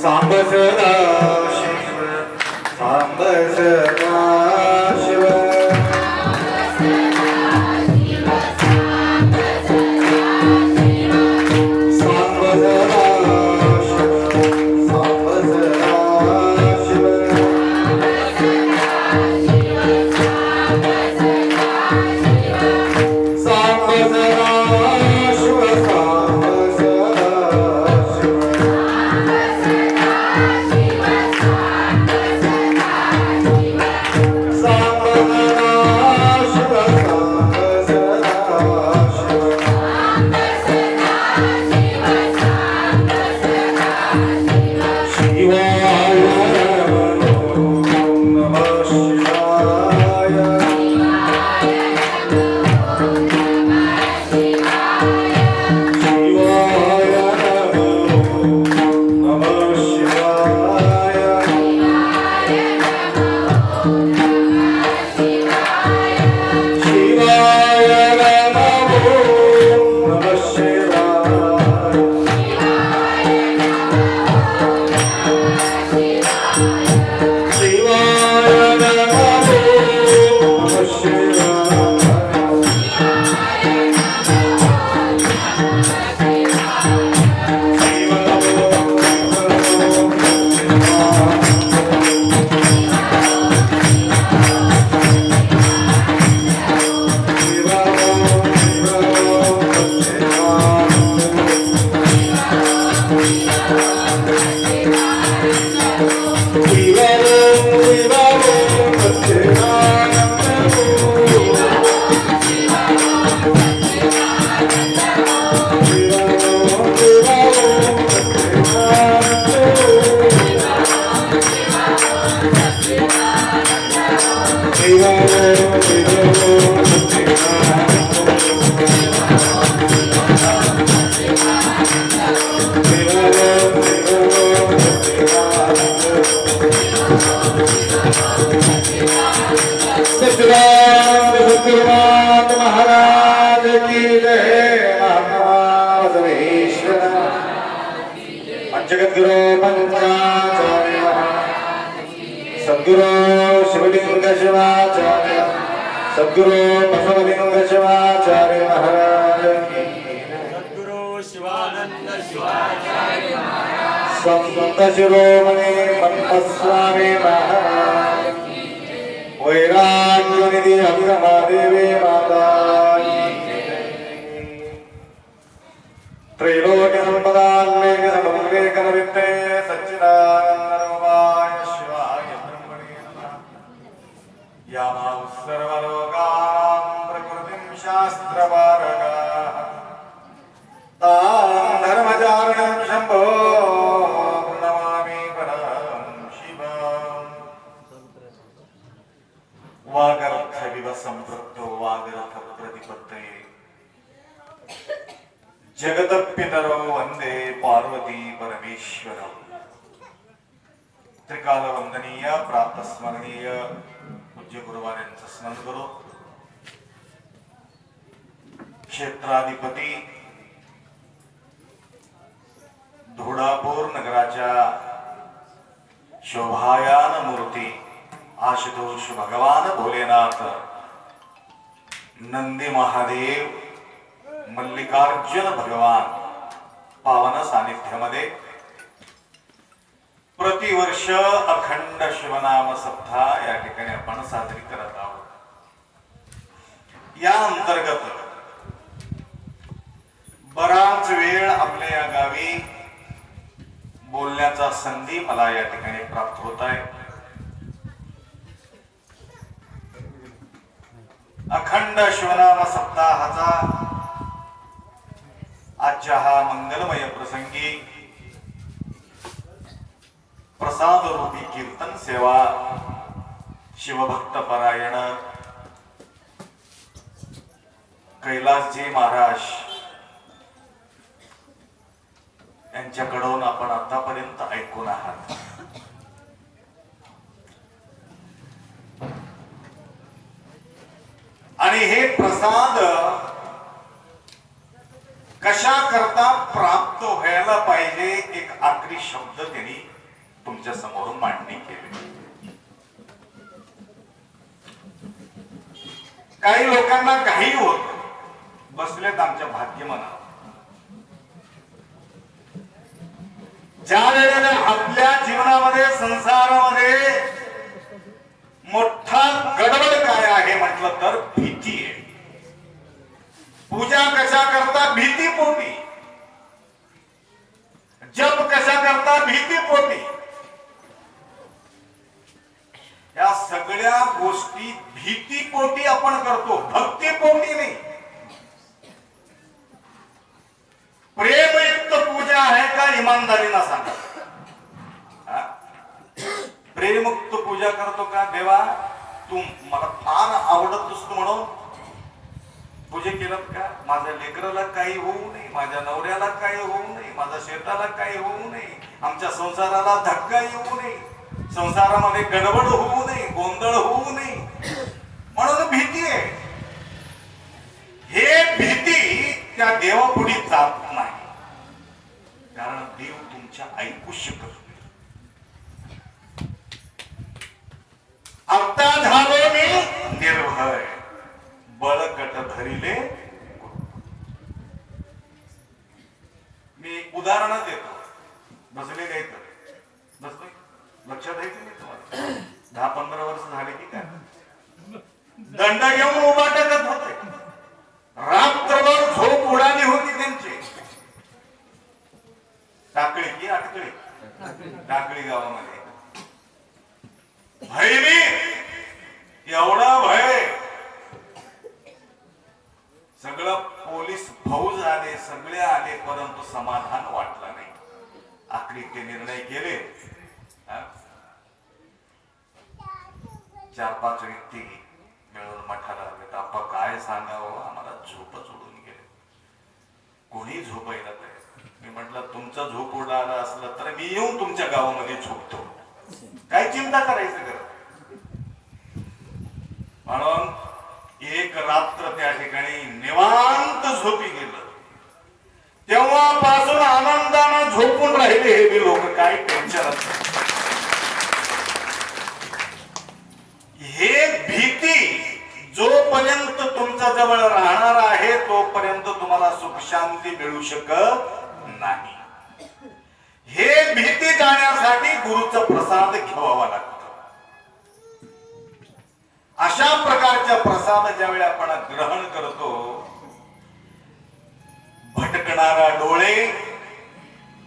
सांब सदा शिव सांब सदा शिव सांब सदा शिव सांब सदा शिव सांब सदा शिव सांब सदा शिव महाराज की जय महाबसवेश्वर पंचगुरु पंचाचार्य सद्गुरु शिवलिंग शिवाचार्य सद्गुरु बसवलिंग शिवाचार्य महाराज की सद्गुरु शिवानंद शिवाचार्य महाराज संत शिरोमणि ब्रह्मस्वामी महाराज वैराग्य निधि अभिरमादेवी माता त्रैलोक्य संपदान्वेष समुद्रेकन वित्ते सच्चिदानंद रूपाय शिवाय ब्रह्मणे नमः यामां सर्वलोकानां प्रकृतिं शास्त्रपारगाः तां धर्मचारिणं शम्भो प्रणमामि परं शिवम् वागर्थ विव संपृक्तो वागर्थ प्रतिपत्तये जगतपितरो वंदे पार्वती परमेश्वर त्रिकाल वंदनीय प्राप्त स्मरणीय पूज्य गुरुवारांचं स्मरण करू क्षेत्राधिपती धोडापूर नगराच्या शोभायान मूर्ती आशुतोष भगवान भोलेनाथ नंदी महादेव मल्लिकार्जुन भगवान पावन सानिध्यामध्ये प्रतिवर्ष अखंड शिवनाम सप्ताह या ठिकाणी आपण साजरी करत आहोत। या अंतर्गत बराच वेळ आपल्या या गावी बोलण्याचा संधी मला या ठिकाणी प्राप्त होत आहे। अखंड शिवनाम सप्ताहाचा आजच्या हा मंगलमय प्रसंगी प्रसाद रूपी कीर्तन सेवा शिवभक्त परायण कैलासजी महाराज यांच्याकडून आपण आतापर्यंत ऐकून आहात। आणि हे प्रसाद कशा करता प्राप्त व्हायला पाहिजे एक आखरी शब्द त्यांनी तुमच्या समोर मांडणी केली. काही लोकांना काही होत बसलेत आमच्या भाग्य म्हणावं. ज्या वेळेला आपल्या जीवनामध्ये संसारामध्ये मोठा गडबड काय आहे म्हटलं तर भीती आहे. पूजा कशा करता? भीती पोटी. जप कशा करता? भीती पोटी. या सगळ्या गोष्टी भीती पोटी आपण करतो, भक्ती पोटी नाही. प्रेमयुक्त पूजा आहे का? इमानदारीला सांगा. प्रेमयुक्त पूजा करतो का? देवा तू मला फार आवडतोस म्हणून पूजा केलं का? माझ्या लेकराला काही होऊ नये, माझ्या नवऱ्याला काही होऊ नये, माझ्या शेताला काही होऊ नये, आमच्या संसाराला धक्का येऊ नये, संसारामध्ये गडबड होऊ नये, गोंधळ होऊ नये म्हणून भीती आहे. हे भीती त्या देवापुढे जात नाही, कारण देव तुमच्या ऐकू शकत नाही. आता झालो मी निर्भय, बळकट धरिले. मी उदाहरण देतो. बसले काय तर बसतोय, लक्षात आहे की नाही तुम्हाला? 10-15 वर्ष झाले की काय दंड घेऊन उभा टाकत होते. रात्रभर झोप उडाली होती त्यांची. टाकळी की अटकळी? टाकळी गावामध्ये भयवी एवढा भय. सगळं पोलीस फौज आले, सगळे आले, परंतु समाधान वाटलं नाही. आखरी ते निर्णय केले. 4-5 व्यक्ती मिळून मठाला आले. आप्पा काय सांगावं, आम्हाला झोपच उडून गेले, कोणी झोपायला तयार. मी म्हटलं तुमचा झोप उडाला असला तर मी येऊन तुमच्या गावामध्ये झोपतो, काय चिंता करायचं कर. म्हणून एक रात्र त्या ठिकाणी निवांत झोपी गेलं. तेव्हापासून आनंदानं झोपून राहिले हे लोक, काय टेन्शन असतं. हे भीती जोपर्यंत तुमच्या जवळ राहणार आहे तोपर्यंत तुम्हाला सुख शांती मिळू शकत नाही. हे भीती जाण्यासाठी गुरुचा प्रसाद घ्यावा लागतो. अशा प्रकारचा प्रसाद ज्यावेळी आपण ग्रहण करतो, भटकणारा डोळे,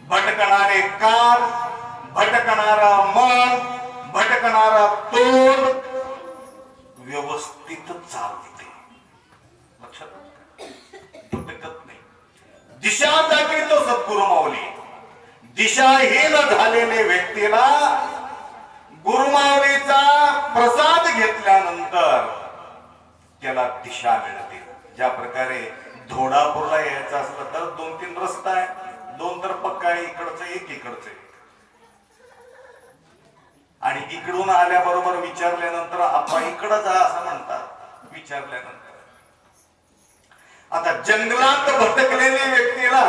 भटकणारे कान, भटकणारा मन, भटकणारा तोंड व्यवस्थित चालते. लक्षात भटकत नाही. दिशा दाखवितो सद्गुरु माऊली. दिशाहीन झालेल्या व्यक्तीला गुरुमाऊलीचा प्रसाद घेतल्यानंतर त्याला दिशा मिळते. ज्या प्रकारे धोडापूरला यायचं असलं तर 2-3 रस्ता आहे, 2 तर पक्का आहे, इकडचं एक इकडचं एक. आणि इकडून आल्याबरोबर विचारल्यानंतर आपण इकडं जा असं म्हणतात. विचारल्यानंतर आता जंगलात भटकलेल्या व्यक्तीला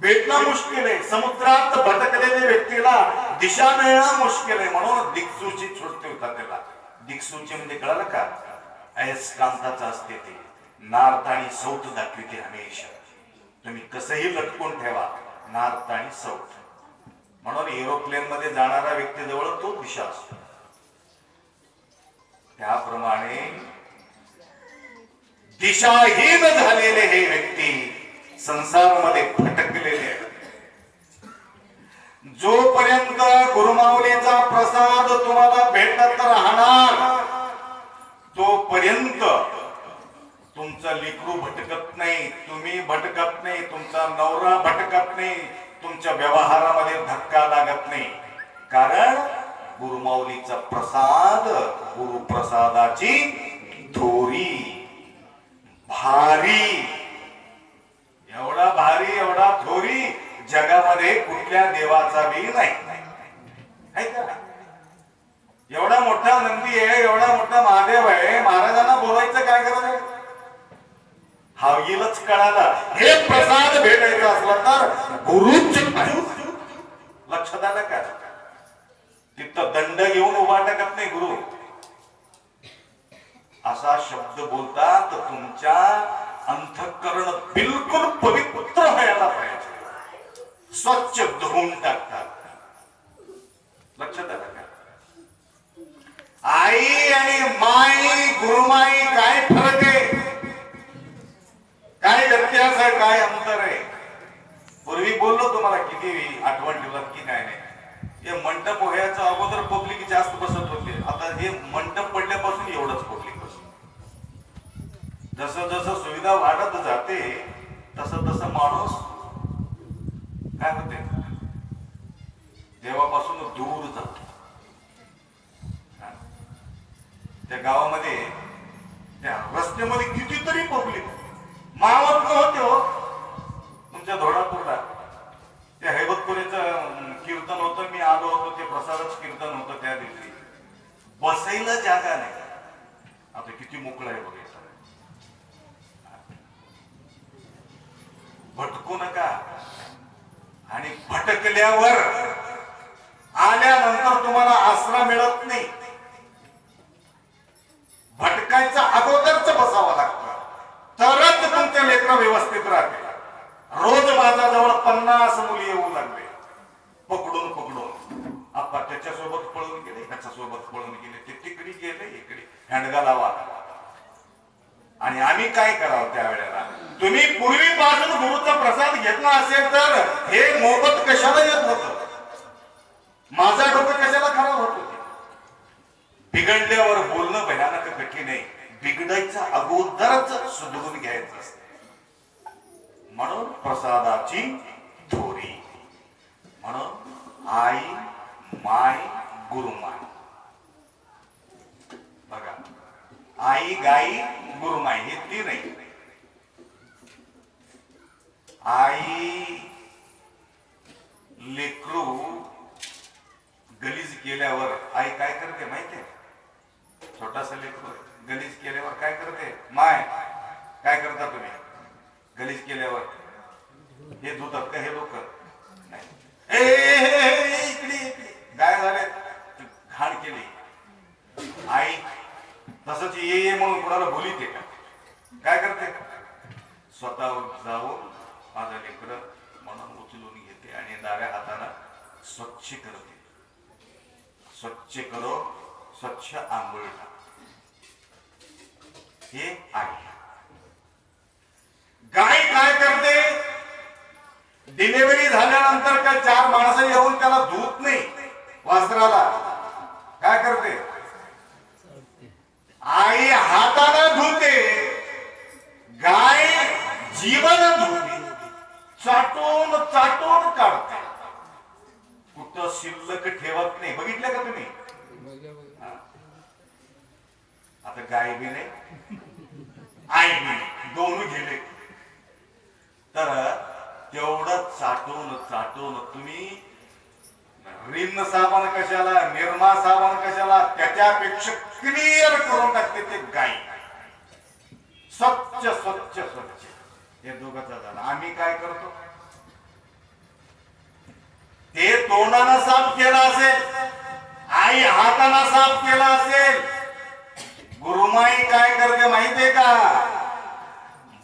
भेटणं मुश्किल आहे, समुद्रात भटकलेल्या व्यक्तीला दिशा मिळणं मुश्किल आहे. म्हणून दिक्सूची छुटते होता त्याला. दिक्सूची म्हणजे कळालं का? अयस्कांताचं असते ते, नॉर्थ आणि साऊथ दाखविते हमेशा. तुम्ही कसंही लटकून ठेवा, नॉर्थ आणि साऊथ. म्हणून एरोप्लेन मध्ये जाणारा व्यक्ती जवळ तो दिशा असतो. त्याप्रमाणे दिशाहीन झालेले हे व्यक्ती संसारामध्ये भटकलेले आहेत. जोपर्यंत गुरुमाऊलीचा प्रसाद तुम्हाला भेटत राहणार तोपर्यंत तुमचं लेकरू भटकत नाही, तुम्ही भटकत नाही, तुमचा नवरा भटकत नाही, तुमच्या व्यवहारामध्ये धक्का लागत नाही. कारण गुरुमाऊलीचा प्रसाद, गुरुप्रसादाची थोरी भारी, एवढा भारी एवढा थोरी जगामध्ये कुठल्या देवाचा बी नाही. एवढा मोठा नंदी आहे, एवढा मोठा महादेव आहे, महाराजांना बोलायचं काय गरज आहे? हागीलच कळाला. हे प्रसाद भेटायचा असला तर गुरुच लक्षात आलं का? तिथं दंड घेऊन उभा टाकत नाही गुरु. असा शब्द बोलता तर तुमच्या अंतःकरण बिलकुल पवित्र व्हायला पाहिजे, स्वच्छ धुवून टाकतात. लक्षात आलं का? आई आणि माई, गुरुमाई काय फरक आहे, काय व्यत्यास आहे, काय अंतर आहे? पूर्वी बोललो तुम्हाला, किती आठवण ठेवलात की काय नाही. हे मंडप व्हायचं अगोदर पब्लिक जास्त बसत होते, आता हे मंडप पडल्यापासून एवढंच पब्लिक बसत. जसं जसं सुविधा वाढत जाते तसं तसं माणूस काय होते, देवापासून दूर जातो. त्या गावामध्ये त्या रस्त्यामध्ये कितीतरी पब्लिक मावत नव्हते हो. तुमच्या धोडापूरला त्या हैबतपुरीचं कीर्तन होतं, मी आलो होतो, ते प्रसादच कीर्तन होतं त्या दिवशी. बसायला जागा नाही. आता किती मोकळं आहे बघायचं. भटकू नका. आणि भटकल्यावर आल्यानंतर तुम्हाला आसरा मिळत नाही. भटकायचा अगोदरच बसावं लागतं, तरच तुमचे लेकरं व्यवस्थित राहते. रोज माझ्याजवळ 50 मुली येऊ लागले, पकडून पकडून. आपा त्याच्यासोबत पळून गेले, ह्याच्यासोबत पळून गेले, ते तिकडे गेले, इकडे हँडगा लावा. आणि आम्ही काय करावं त्यावेळेला? तुम्ही पूर्वीपासून गुरुचा प्रसाद घेतला असेल तर हे मोबत कशाला येत होत? माझा डोकं कशाला खराब होत होते? बिघडल्यावर बोलणं भयानक कठीण आहे, बिघडायचा अगोदरच सुधरून घ्यायचं असतं. म्हणून प्रसादाची थोरी. म्हणून आई, माय, गुरुमाय. बघा, आई, गाई, गुरुमाई हे तीन आहे. आई लेकरू गलीज केल्यावर आई काय करते माहितीये? छोटासा लेकरू गलीज केल्यावर काय करते? माय काय करता तुम्ही गलीज केल्यावर? हे धुतात का हे लोक? नाही. इकडे इकडे काय झाले, घाण केली. आई तसंच ये म्हणून कोणाला बोलीते का? काय करते? स्वतः जाऊन माझं लेकर म्हणून उचलून घेते आणि डाव्या हाताला स्वच्छ करते. स्वच्छ करो, स्वच्छ आंघोळ टाक. हे आहे. गाय काय करते? डिलिव्हरी झाल्यानंतर काय 4 माणसं येऊन त्याला धुत नाही वासराला. काय करते? आई हाताला धुते, गाय जीवन धुते, चाटून चाटून काढते, कुठं शिल्लक ठेवत नाही. बघितलं का तुम्ही? आता गाय बी नाही, आई बी नाही, दोन्ही गेले. तर तेवढं चाटून चाटून तुम्ही रिन साबण कशाला, निर्मा साबण कशाला, त्याच्यापेक्षा क्लिअर करून टाकते ते गाय. स्वच्छ स्वच्छ स्वच्छ. हे दोघांचा झाला. आम्ही काय करतो? ते तोंडानं साफ केला असेल, आई हाताना साफ केला असेल. गुरुमाई काय करते माहितीये का?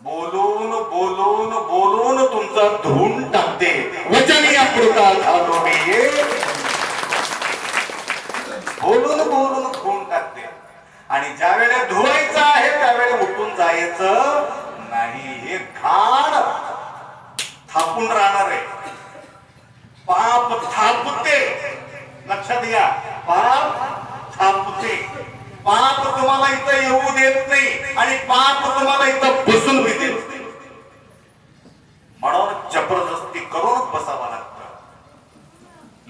बोलून बोलून बोलून तुमचा धुवून टाकते. वचन या पुरता झालो मी. बोलून बोलून धुवून टाकते. आणि ज्या वेळेला धुवायचं आहे त्यावेळेला उठून जायचं नाही. हे घाण थापून राहणार आहे. पाप थापते. लक्षात घ्या, पाप थापते. पाप तुम्हाला इथं येऊ देत नाही आणि पाप तुम्हाला इथं बसून देत नाही. म्हणून जबरदस्ती करून बसावं लागतं.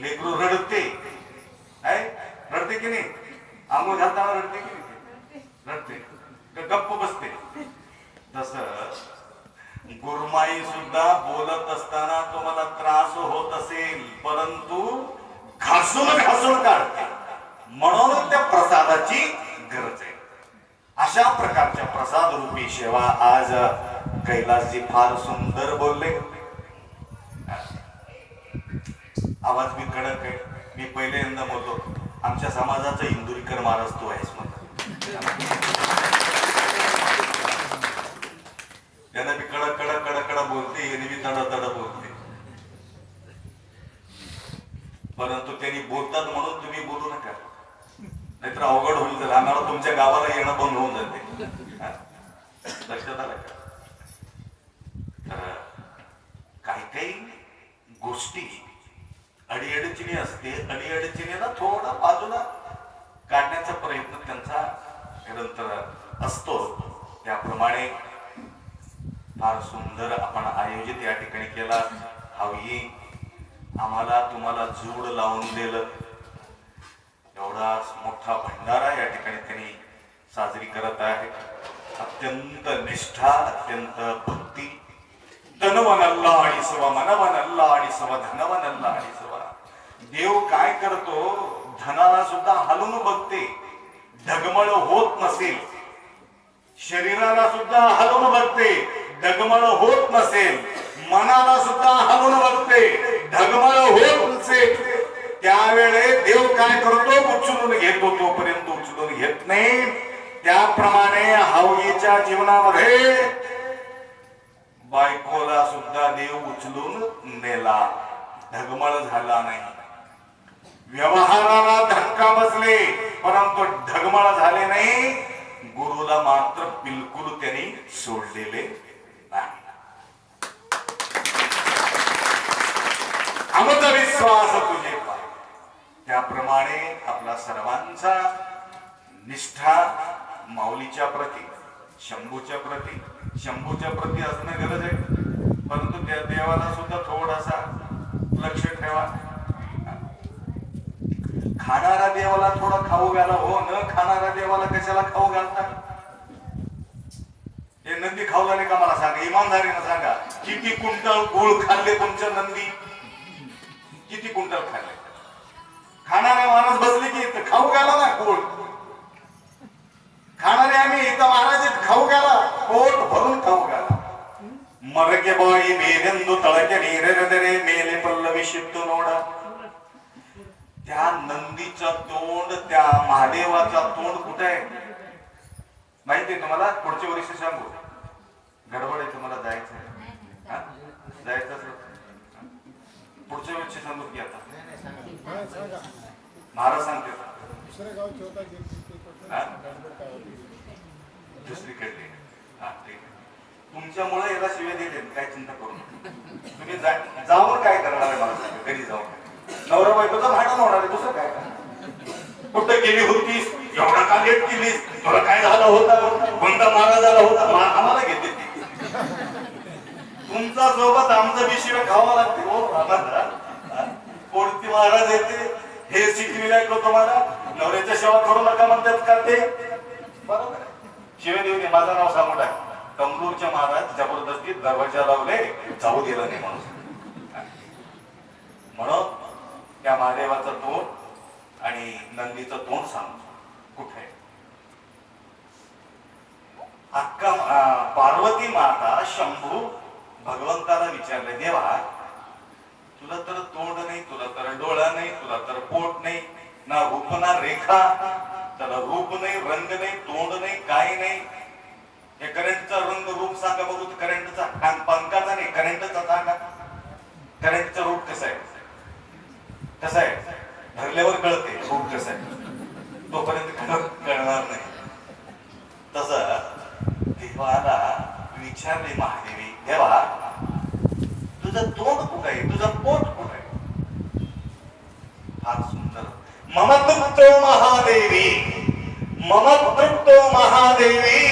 लेकरू रडते, रडते की नाही? आंघोळ घालताना रडते की नाही? रडते. गप्प बसते. तसं गुरुमाई सुद्धा बोलत असताना तुम्हाला त्रास होत असेल, परंतु घासून घासून काढते. म्हणून त्या प्रसादाची गरज आहे. अशा प्रकारच्या प्रसाद रूपी सेवा आज कैलासजी फार सुंदर बोलले. आवाज बी कडक आहे. मी पहिल्यांदा बोलतो आमच्या समाजाचा इंदुरीकर महाराज तू आहेस म्हणतात. त्याला बी कडक कडक कडक कडक बोलते, यांनी बी तड तड बोलते. परंतु त्यांनी बोलतात म्हणून तुम्ही बोलू नका, नाहीतर अवघड होईल. तर आम्हाला तुमच्या गावाला येणं बंद होऊन जाते. लक्षात आलं का? तर काही काही गोष्टी अडीअडचणी असते, अडीअडचणीला थोडा बाजूला काढण्याचा प्रयत्न त्यांचा निरंतर असतो. त्याप्रमाणे फार सुंदर आपण आयोजित या ठिकाणी केला. हवी आम्हाला तुम्हाला जोड लावून दिलं. एवढा मोठा भंडारा या ठिकाणी त्यांनी साजरी करत आहे. अत्यंत निष्ठा, अत्यंत भक्ती. धनवन अल्ला आणि सवा, मनवन अल्ला आणि सवा, धनवन अल्ला आणि सवा. देव काय करतो, धनाला सुद्धा हलवून बघते. ढगमळ होत नसेल, शरीराला सुद्धा हलवून बघते. ढगमळ होत नसेल, मनाला सुद्धा हलवून बघते. ढगमळ होत नसेल, त्यावेळे देव काय करतो, उचलून घेतो. तोपर्यंत उचलून घेत नाही. त्याप्रमाणे हवयेच्या जीवनामध्ये बायकोला सुद्धा देव उचलून नेला, ढगमळ झाला नाही. व्यवहाराला धक्का बसले परंतु ढगमळ झाले नाही. गुरुला मात्र बिलकुल त्यांनी सोडलेले नाही. अमृत विश्वास तुझे पाय. त्याप्रमाणे आपला सर्वांचा निष्ठा माऊलीच्या प्रती, शंभूच्या प्रती असणं गरज आहे. परंतु त्या देवाला सुद्धा थोडासा लक्ष ठेवा. खाणाऱ्या देवाला थोडा खाऊ घाला. हो, न खाणाऱ्या देवाला कशाला खाऊ घालता? हे नंदी खाऊ झाले का मला सांगा, इमानदारीनं सांगा. किती कुंटल गुळ खाल्ले तुमच्या नंदी? किती कुंटल खाल्ले? खाणारे महाराज बसले की इथं खाऊ घाला ना गुळ. खाणारे आम्ही इथं महाराज खाऊ घाला, पोट भरून खाऊ घाला. मरके बाई मेलेंदू तळके नीरे मेले पल्लवी शिट्टू नोडा. त्या नंदीचं तोंड, त्या महादेवाचा तोंड कुठे आहे माहितीये तुम्हाला? पुढच्या वर्षी सांगू. गडबड आहे, तुम्हाला जायचं आहे, जायचं पुढच्या वर्षी सांगू की आता महाराज सांगते दुसरीकडे. तुमच्यामुळे याला शिव्या दिले, काय चिंता करू नका. तुम्ही जाऊन काय करणार आहे मला सांगा. घरी जाऊन नवरा बायकोचं भांडण होणार आहे, दुसरं काय? कुठं गेली होतीस, एवढा का लेट केलीस, तुला काय झालं होतं, कोणता महाराज आला होता, आम्हाला घेते. तुमचा सोबत आमचा विषय खावा लागते. हो आम्हाला कोणती महाराज येते हे शिकविले ऐकलो तुम्हाला. नवऱ्याच्या सेवा करू नका म्हणतात का ते? बरोबर. शिवदेवने माझं नाव सांगून आहे. कमलूरच्या महाराज जबरदस्ती दरवाजा लावले, जाऊ दिला नाही म्हणून. म्हणून त्या महादेवाचं तोंड आणि नंदीचं तोंड सांगतो कुठे. अक्का पार्वती माता शंभू भगवंताला विचारले, देवा तुला तर तोंड नाही, तुला तर डोळा नाही, तुला तर पोट नाही, ना रूप ना रेखा. त्याला रूप नाही, रंग नाही, तोंड नाही, काय नाही. हे करंटचा रंग रूप सांगा बघू. करंटचा पंखाचा नाही, करंटचा सांगा. करंटचं रूप कसं आहे? कसं आहे? धरल्यावर कळते रूप कसं आहे, तोपर्यंत कळणार नाही. तसं देवाला विचारले महादेवी, देवा तुझं तोंड कुठं आहे, तुझं पोट कुठं आहे? फार सुंदर. मम तृप्तो महादेवी, मम तृप्तो महादेवी,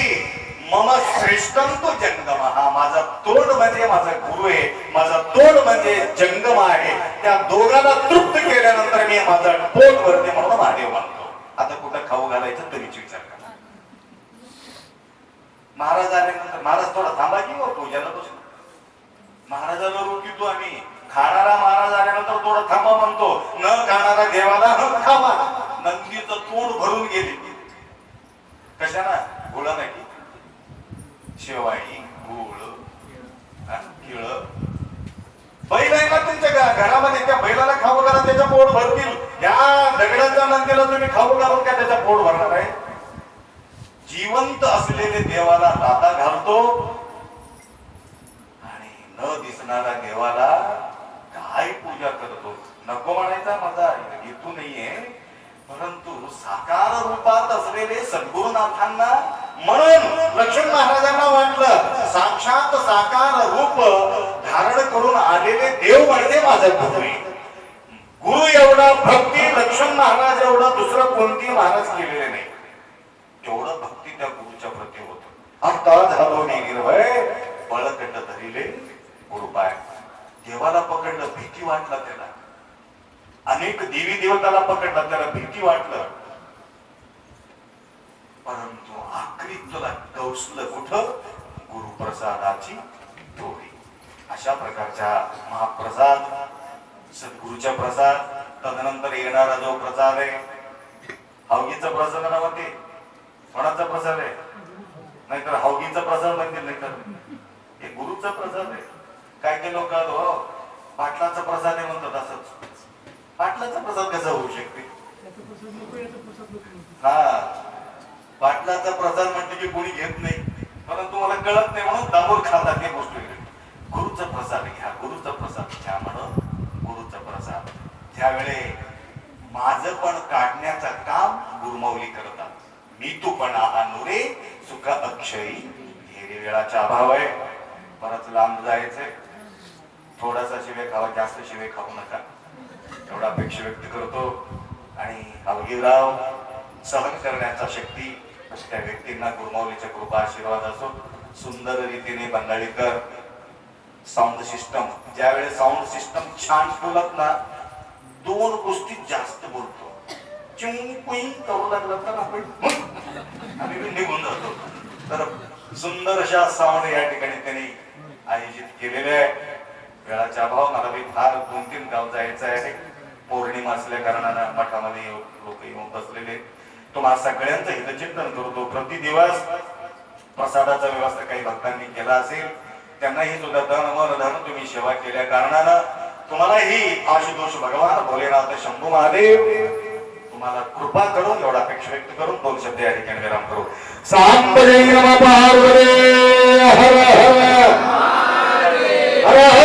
मम श्रेष्ठम तो जंगम. हा माझा तोंड म्हणजे माझा गुरु आहे, माझा तोंड म्हणजे जंगम आहे. त्या दोघांना तृप्त केल्यानंतर मी माझा पोट भरते म्हणून महादेव मानतो. आता कुठं खाऊ घालायचं तरीच विचार करा. महाराज आल्यानंतर महाराज थोडा थांबा की हो, पूजाला बसलो. महाराजाला रोखितो आम्ही. खाणारा महाराज आल्यानंतर थोडा थांबा म्हणतो, न खाणारा देवाला खावा. नंदीचं तोंड भरून गेले. कशाला? गोळा नाही, शेवाई, गोळ, केळ. बैल आहे ना तुमच्या घरामध्ये त्या बैलाला खाऊ घाला, त्याचं पोट भरतील. या दगडाच्या नंदीला तुम्ही खाऊ घालून का त्याचं पोट भरणार आहे? जिवंत असलेले देवाला दाता घालतो आणि न दिसणाऱ्या देवाला काय पूजा करतो. नको म्हणायचा माझा हेतू नाहीये, परंतु साकार रूपात असलेले सद्गुरुनाथांना, म्हणून लक्ष्मण महाराजांना वाटलं साक्षात साकार रूप धारण करून आलेले देव म्हणजे माझे गुरु. गुरु एवढा भक्ती लक्ष्मण महाराज एवढा दुसरं कोणती महाराज केलेले नाही. तेवढं भक्ती त्या गुरुच्या प्रती होत. आता झालो निर्भय बळकट धरिले गुरुपाय. देवाला पकडलं, भीती वाटला त्याला. अनेक देवी देवताला पकडलं, त्याला भीती वाटलं. परंतु आखरी तुला डोसलं कुठं? गुरुप्रसादाची टोळी. अशा प्रकारच्या महाप्रसाद, सद्गुरूच्या प्रसाद, तदनंतर येणारा जो प्रसाद आहे हवगीचा प्रसाद नावाते. कोणाचा प्रसाद आहे? नाहीतर हवगीचा प्रसाद म्हणतील, नाहीतर हे गुरुचा प्रसाद आहे. काय काय लोक पाटलाचा प्रसाद आहे म्हणतात. असंच पाटलाचा प्रसाद कसा होऊ शकते? हा, पाटलाचा प्रसाद म्हणते की कोणी घेत नाही, परंतु मला कळत नाही म्हणून दाबून खातात हे गोष्ट. गुरुचा प्रसाद घ्या, गुरुचा प्रसाद घ्या म्हणून गुरुचा प्रसाद. त्यावेळे माझं पण काढण्याचं काम गुरुमाऊली करतात. मी तू पण आहा नुरे सुख अक्षयी. हे वेळाचा अभाव आहे, परत लांब जायचंय. थोडासा शिवे खावा, जास्त शिवे खाऊ नका, एवढा अपेक्षा व्यक्त करतो. आणि अवघीराव सहन करण्याचा शक्ती त्या व्यक्तींना गुरुमाऊलीच्या कृपा आशीर्वाद असो. सुंदर रीतीने बंडाळीकर साऊंड सिस्टम, ज्यावेळेस साऊंड सिस्टम छान बोलत ना, दोन गोष्टी जास्त बोलतो. चिंग करू लागला तर आपण आम्ही निघून जातो. तर सुंदर अशा साऊंड या ठिकाणी त्यांनी आयोजित केलेले आहे. वेळाचा अभाव, मला बी फार 2-3 गाव जायचं आहे. पौर्णिमा असल्या कारणानं मठामध्ये लोक येऊन बसलेले. तुम्हा सगळ्यांचं हितचिंतन करतो. प्रतिदिवस प्रसादाचा व्यवस्था काही भक्तांनी केला असेल, त्यांनाही सुद्धा धन मन धन तुम्ही सेवा केल्या कारणानं तुम्हालाही आशुतोष भगवान भोलेनाथ शंभू महादेव तुम्हाला कृपा करून एवढा अपेक्षा व्यक्त करून 2 शब्द या ठिकाणी विराम करू. सांब जय नमः पार्वती हर हर हर